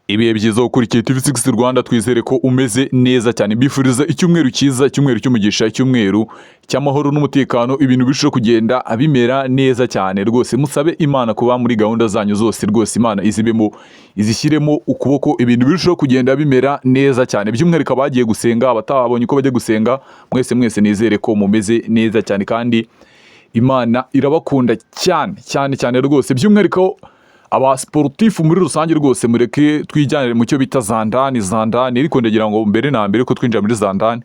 Ibihe byiza ukurikiye TV6 Rwanda, twizere ko umeze neza cyane. Mbifuriza icyumweru cyiza, icyumweru cy'umugisha, icyumweru cy'amahoro n'umutekano, ibintu birushaho kugenda bimera neza cyane rwose. Musabe Imana kuba muri gahunda zanyu zose rwose, Imana izibemo, izishyiremo ukuboko, ibintu birushaho kugenda bimera neza cyane. By'umwihariko abagiye gusenga, abatabonye uko bajya gusenga, mwese nizere ko mumeze neza cyane kandi Imana irabakunda cyane cyane cyane rwose. By'umwihariko aba sportif muri rusange rwose, mureke twijyanire mu cyo bita zandani. Ariko ndagira ngo mbere na mbere ko twinjira muri zandani,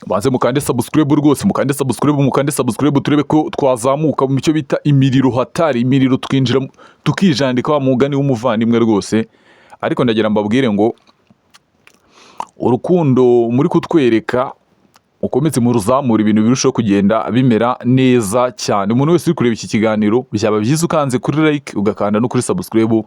banze mukande subscribe rwose, mukande subscribe turebe ko twazamuka mu cyo bita imiriro hatari, imiriro twinjira tukijandika wa mugani w'umuvandimwe rwose. Ariko ndagira mbabwire ngo urukundo muri kutwereka ukomeze mu ruzamura, ibintu birushaho kugenda bimera neza cyane. Umuntu wese uri kureba iki kiganiro, byaba byiza ukanze kuri like ugakanda no kuri subscribe,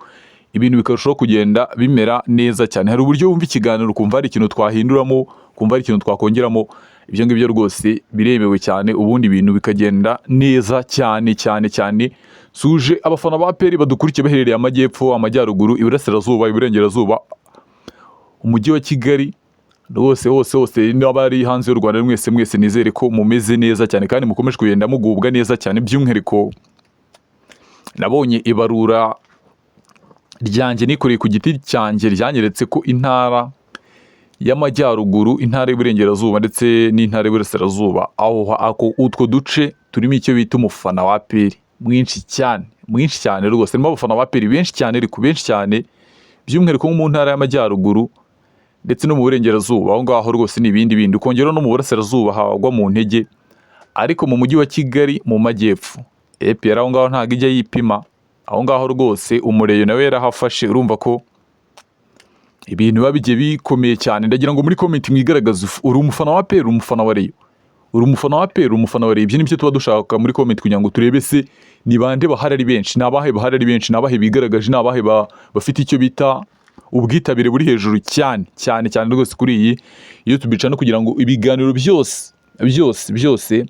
ibintu bikarushaho kugenda bimera neza cyane. Hari uburyo wumva ikiganiro ukumva hari ikintu twahinduramo, kumva hari ikintu twakongeramo, ibyo ngibyo rwose biremewe cyane, ubundi ibintu bikagenda neza cyane cyane cyane. Suje abafana ba APR badukurikiye baherereye amajyepfo, amajyaruguru, iburasirazuba, iburengerazuba, umujyi wa Kigali hose n'abari hanze y'u Rwanda, mwese nizere ko mumeze neza cyane kandi mukomeje kugenda mugubwa neza cyane. By'umwihariko nabonye ibarura ryanjye nikoreye ku giti cyanjye, ryanyeretse ko intara y'amajyaruguru, intara y'uburengerazuba ndetse n'intara y'uburasirazuba, aho utwo duce turimo icyo bita umufana wa APR mwinshi cyane rwose. Harimo abafana ba APR benshi cyane, ariko benshi cyane, by'umwihariko nko mu ntara y'amajyaruguru ndetse no mu burengerazuba. Aho ngaho rwose ni ibindi bindi, ukongeraho no mu burasirazuba hagwa mu ntege. Ariko mu mujyi wa Kigali mu majyepfo, APR aho ngaho ntabwo ijya yipima. Aho ngaho rwose umureyo nawe yarahafashe. Urumva ko ibintu biba bigiye bikomeye cyane. Ndagira ngo muri comment mwigaragaze, uri umufana wa APR, umufana wa Rayon, uri umufana wa APR, umufana wa Rayon. Ibyo nibyo tuba dushaka muri comment, kugira ngo turebe se ni bande bahari ari benshi, nabahe bahari ari benshi, nabahe bigaragaje, nabahe bafite icyo bita ubwitabire buri hejuru cyane rwose kuri iyi YouTube channel, kugira ngo ibiganiro byose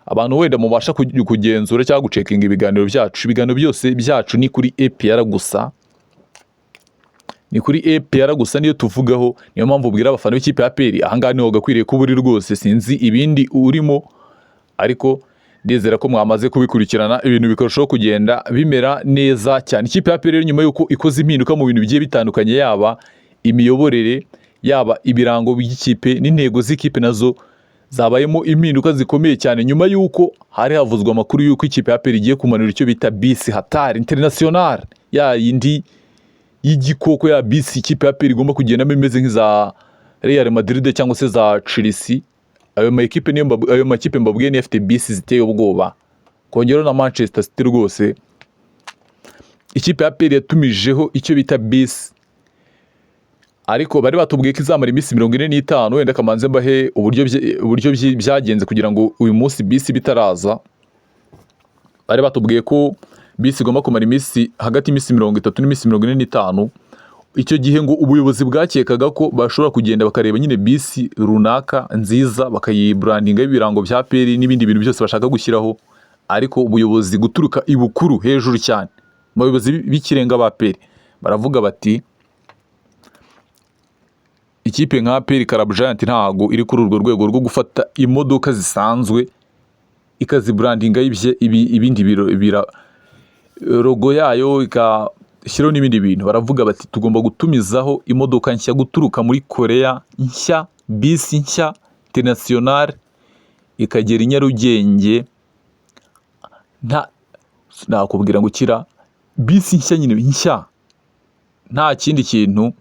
abantu wenda mubasha kugenzura cyangwa gucekinga ibiganiro byacu. Ibiganiro byose byacu ni kuri APR gusa, ni kuri APR gusa niyo tuvugaho. Niyo mpamvu ubwira abafana b'ikipe ya APR, ahangaha niho gakwiriye kuba uri rwose. Sinzi ibindi urimo, ariko ndizera ko mwamaze kubikurikirana, ibintu bikarushaho kugenda bimera neza cyane. Ikipe ya APR nyuma yuko ikoze impinduka mu bintu bigiye bitandukanye, yaba imiyoborere, yaba ibirango by'ikipe n'intego z'ikipe, nazo zabayemo impinduka zikomeye cyane. Nyuma yuko hari havuzwe amakuru yuko ikipe ya APR igiye kumanura icyo bita bisi hatari international, ya yindi y'igikoko, ya bisi ikipe ya APR igomba kugendamo imeze nk'iza Real Madrid cyangwa se za Chelsea. Ayo makipe mbabwiye ni afite bisi ziteye ubwoba. Kongera na Manchester City rwose, ikipe ya APR yatumijeho icyo bita bisi, ariko bari batubwiye ko izamara iminsi 45. Wenda kamanze mbahe uburyo byagenze kugira ngo uyu munsi bisi bitaraza. Bari batubwiye ko bisi igomba kumara iminsi hagati y'iminsi 30 n'iminsi 45. Icyo gihe ngo ubuyobozi bwakekaga ko bashobora kugenda bakareba nyine bisi runaka nziza, bakayibrandinga ibirango bya APR n'ibindi bintu byose bashaka gushyiraho. Ariko ubuyobozi guturuka ibukuru hejuru cyane, abayobozi b'ikirenga ba APR baravuga bati ikipe nka APR Club Giant ntago iri kuri urwo rwego rwo gufata imodoka zisanzwe ikazibrandinga ibindi logo yayo ikashyiraho n'ibindi bintu. Baravuga bati tugomba gutumizaho imodoka nshya guturuka muri Korea, nshya, bisi nshya international, ikagera i Nyarugenge. Nakubwira ngo kira bisi nshya nyine nshya, nta kindi kintu,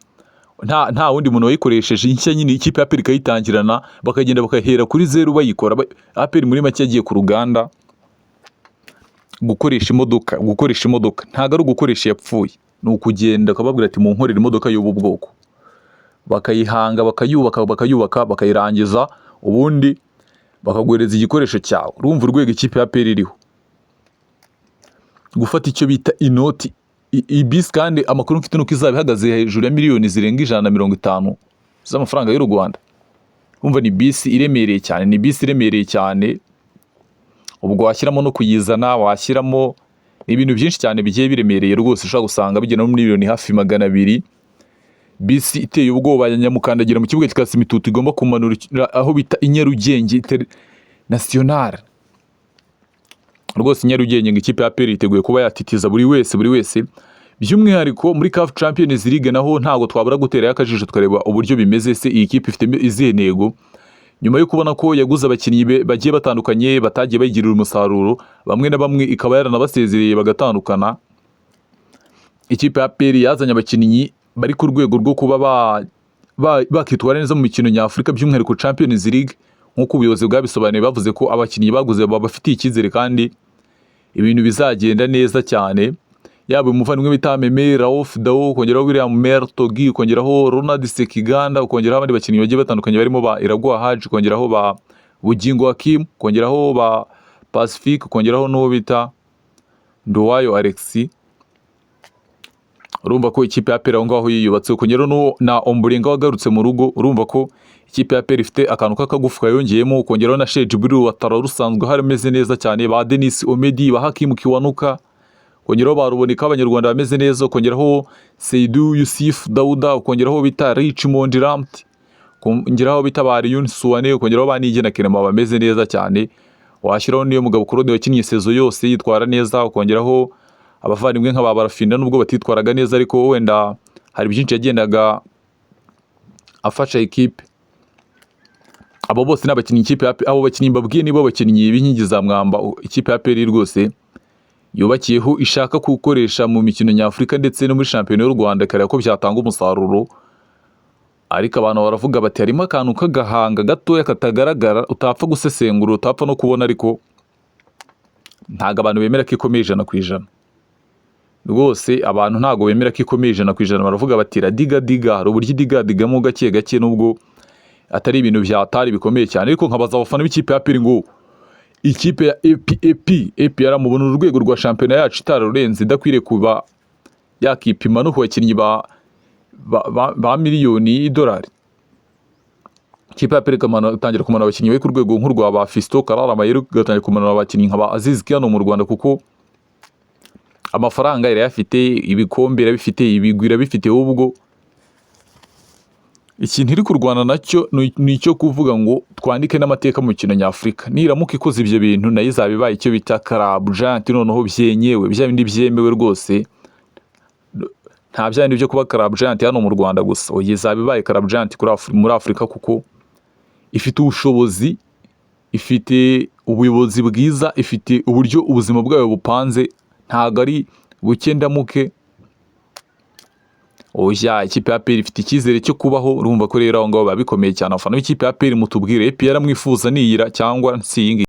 nta wundi muntu wayikoresheje nshya nyine. Ikipe ya APR ikayitangirana, bakagenda bakahera kuri zero bayikora. APR muri make yagiye ku ruganda gukoresha imodoka, ntago ari ugukoresha yapfuye, ni ukugenda akababwira ati munkorera imodoka y'ubu bwoko, bakayihanga, bakayubaka, bakayirangiza, ubundi bakaguhereza igikoresho cyawe. Urumva urwego ikipe ya APR iriho, gufata icyo bita inoti. Ibisi kandi amakuru mfite nuko izaba ihagaze hejuru ya miliyoni zirenga 150 z'amafaranga y'u Rwanda. Umva ni bisi iremereye cyane, ubwo washyiramo no kuyizana, washyiramo ibintu byinshi cyane bigiye biremereye rwose. Ushobora gusanga bigena no miliyoni hafi 200 bisi iteye ubwoba ya Nyamukandagira mu kibuga kikasa imitutu igomba kumanura aho bita i Nyarugenge International. Rwose Nyarugenge ngo ikipe ya APR iteguye kuba yatitiza buri wese by'umwihariko muri CAF Champions League naho ntago twabura gutera yakajisho tukareba uburyo bimeze. Se iyi kipe ifite izihe ntego nyuma yo kubona ko yaguze abakinnyi bagiye batandukanye batagiye bayigirira umusaruro, bamwe na bamwe ikaba yaranabasezereye bagatandukana. Ikipe ya APR yazanye abakinnyi bari ku rwego rwo kuba bakitwara neza mu mikino nyafurika by'umwihariko Champions League. Nk'uko ubuyobozi bwabisobanuye bavuze ko abakinnyi baguze babafitiye icyizere kandi ibintu bizagenda neza cyane. Yaba umuvandimwe bita Meme Raouf Dao, ukongeraho William Mertogi, ukongeraho Ronald Sekiganda, ukongeraho abandi bakinnyi bagiye batandukanye barimo ba Iragwa Haji, ukongeraho ba Bugingo Hakim, ukongeraho ba Pacifique, ukongeraho n'uwo bita Nduwayo Alexis. Urumva ko ikipe ya APR aho ngaho yiyubatse, ukongeraho na Ombolenga wagarutse mu rugo. Urumva ko ikipe ya APR ifite akantu k'akagufuka yongeyemo, ukongeraho na Sheikh Jibril Watara rusanzwe harimeze neza cyane, ba Denis Omedi, ba Hakim Kiwanuka, ukongeraho ba Ruboneka abanyarwanda bameze neza, ukongeraho Seydou Yusuf Dauda, ukongeraho bita Richmond Ramt, ukongeraho bita ba Yunus Suwane, ukongeraho ba Nigena Kenema bameze neza cyane. Washyiraho niyo mugabo Claude wakinnye sezo yose yitwara neza, ukongeraho abavandimwe nk'aba Barafinda nubwo batitwaraga neza ariko wenda hari byinshi yagendaga afasha ikipe. Abo bose n'abakinnyi ikipe abo bakinnyi mbabwiye nibo bakinnyi b'inkingi za mwamba ikipe ya APR rwose yubakiyeho ishaka gukoresha mu mikino nyafurika ndetse no muri shampiyona y'u Rwanda kare ko byatanga umusaruro. Ariko abantu baravuga bati harimo akantu k'agahanga gatoya katagaragara utapfa gusesengura, utapfa no kubona, ariko ntago abantu bemera ko ikomeye 100%. Rwose abantu ntago bemera ko ikomeye 100%, baravuga bati radiga hari uburyo idigadigamo gake gake nubwo atari ibintu byatari bikomeye cyane. Ariko nkabaza abafana b'ikipe ya APR ngo ikipe ya APR mubona urwego rwa shampiyona yacu itararenze idakwiriye kuba yakipima no kubakinnyi ba miliyoni y'idolari. Ikipe ya APR itangira kumanura abakinnyi bari ku rwego nk'urwa ba Fiston Karara Mayero, gatangira kumanura abakinnyi nk'aba Aziz Kiano mu Rwanda kuko amafaranga irayafite, ibikombe irabifite, ibigwi irabifite. Ubwo ikintu iri kurwana nacyo ni icyo kuvuga ngo twandike n'amateka mu mikino nyafurika. Niramuka ikoze ibyo bintu nayo izabibaye icyo bita club giant, noneho byenyewe bya bindi byemewe rwose, nta bya bindi byo kuba club giant hano mu Rwanda gusa. Oya, izabibaye club giant muri Afurika kuko ifite ubushobozi, ifite ubuyobozi bwiza, ifite uburyo ubuzima bwayo bupanze, ntago ari bukendamuke. Oya, ikipe ya APR ifite icyizere cyo kubaho. Urumva ko rero aho ngaho biba bikomeye cyane. Abafana b'ikipe ya APR mutubwire APR mwifuza niyira cyangwa si iyi ngiyi.